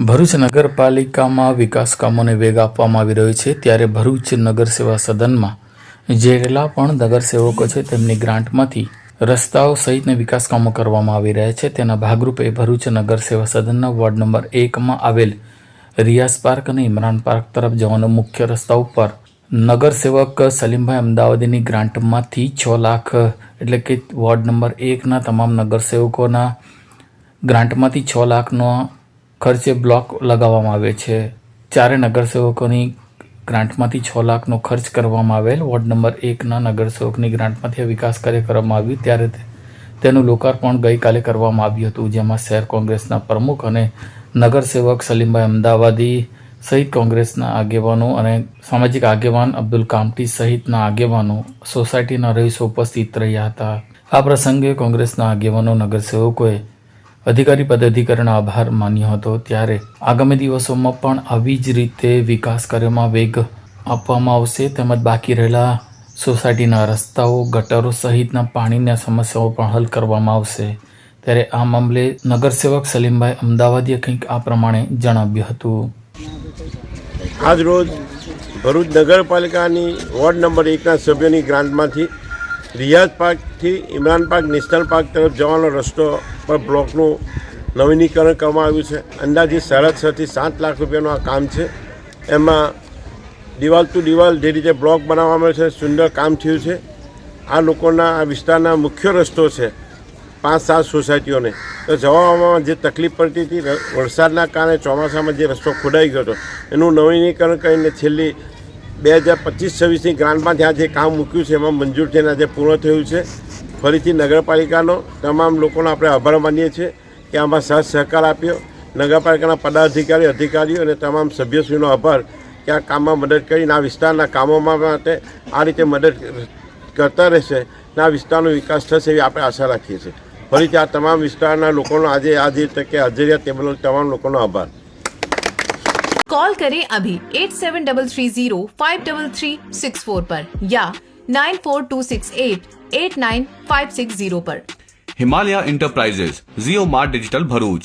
ભરૂચ નગરપાલિકામાં વિકાસ કામોને વેગ આપવામાં આવી રહ્યો છે, ત્યારે ભરૂચ નગર સેવા સદનમાં જેટલા પણ નગરસેવકો છે તેમની ગ્રાન્ટમાંથી રસ્તાઓ સહિતના વિકાસ કામો કરવામાં આવી રહ્યા છે. તેના ભાગરૂપે ભરૂચ નગર સેવા સદનના વોર્ડ નંબર 1માં આવેલ રિયાઝ પાર્ક અને ઇમરાન પાર્ક તરફ જવાનો મુખ્ય રસ્તા ઉપર નગરસેવક સલીમભાઈ અમદાવાદીની ગ્રાન્ટમાંથી 6 લાખ એટલે કે વોર્ડ નંબર 1ના તમામ નગરસેવકોના ગ્રાન્ટમાંથી 6 લાખનો ખર્ચે બ્લોક લગાવવામાં આવે છે. ચારે નગરસેવકોની ગ્રાન્ટમાંથી 6 લાખનો ખર્ચ કરવામાં આવેલ વોર્ડ નંબર 1ના નગરસેવકની ગ્રાન્ટમાંથી આ વિકાસ કાર્ય કરવામાં આવ્યું, ત્યારે તેનું લોકાર્પણ ગઈકાલે કરવામાં આવ્યું હતું, જેમાં શહેર કોંગ્રેસના પ્રમુખ અને નગરસેવક સલીમભાઈ અમદાવાદી સહિત કોંગ્રેસના આગેવાનો અને સામાજિક આગેવાન અબ્દુલ કામટી સહિતના આગેવાનો સોસાયટીના રહીશો ઉપસ્થિત રહ્યા હતા. આ પ્રસંગે કોંગ્રેસના આગેવાનો નગરસેવકોએ અધિકારી પદાધિકારીનો આભાર માન્યો હતો. ત્યારે આગામી દિવસોમાં પણ આવી જ રીતે વિકાસ કાર્યોમાં વેગ આપવામાં આવશે, તેમજ બાકી રહેલા સોસાયટીના રસ્તાઓ, ગટરો સહિતના પાણીની સમસ્યાઓ પણ હલ કરવામાં આવશે. ત્યારે આ મામલે નગરસેવક સલીમભાઈ અમદાવાદીએ કંઈક આ પ્રમાણે જણાવ્યું હતું. આજ રોજ ભરૂચ નગરપાલિકાની વોર્ડ નંબર 1ના સભ્યોની ગ્રાન્ટમાંથી રિયાઝ પાર્કથી ઇમરાન પાર્ક નેશનલ પાર્ક તરફ જવાનો રસ્તો પર બ્લોકનું નવીનીકરણ કરવામાં આવ્યું છે. અંદાજે 6.5 થી 7 લાખ રૂપિયાનું આ કામ છે. એમાં દિવાલ ટુ દિવાલ જે રીતે બ્લોક બનાવવામાં આવે છે, સુંદર કામ થયું છે. આ લોકોના આ વિસ્તારના મુખ્ય રસ્તો છે 5-7 સોસાયટીઓને, તો જવામાં જે તકલીફ પડતી હતી વરસાદના કારણે ચોમાસામાં જે રસ્તો ખોદાઈ ગયો હતો એનું નવીનીકરણ કરીને છેલ્લી 2025-26ની ગ્રાન્ટમાં જે કામ મૂક્યું છે એમાં મંજૂર થઈને આજે પૂર્ણ થયું છે. ફરીથી નગરપાલિકાનો તમામ લોકોનો આપણે આભાર માનીએ છીએ કે આમાં સાથ સહકાર આપ્યો. નગરપાલિકાના પદાધિકારી, અધિકારીઓ અને તમામ સભ્યશ્રીનો આભાર કે આ કામમાં મદદ કરીને આ વિસ્તારના કામોમાં માટે આ રીતે મદદ કરતા રહેશે અને આ વિસ્તારનો વિકાસ થશે એવી આપણે આશા રાખીએ છીએ. ફરીથી આ તમામ વિસ્તારના લોકોનો આજે આ જે તકે હાજરિયા તે તમામ લોકોનો આભાર. कॉल करें अभी 8733053364 पर या 9426889560 पर. हिमालय इंटरप्राइजेज, जियो मार्ट डिजिटल भरूच,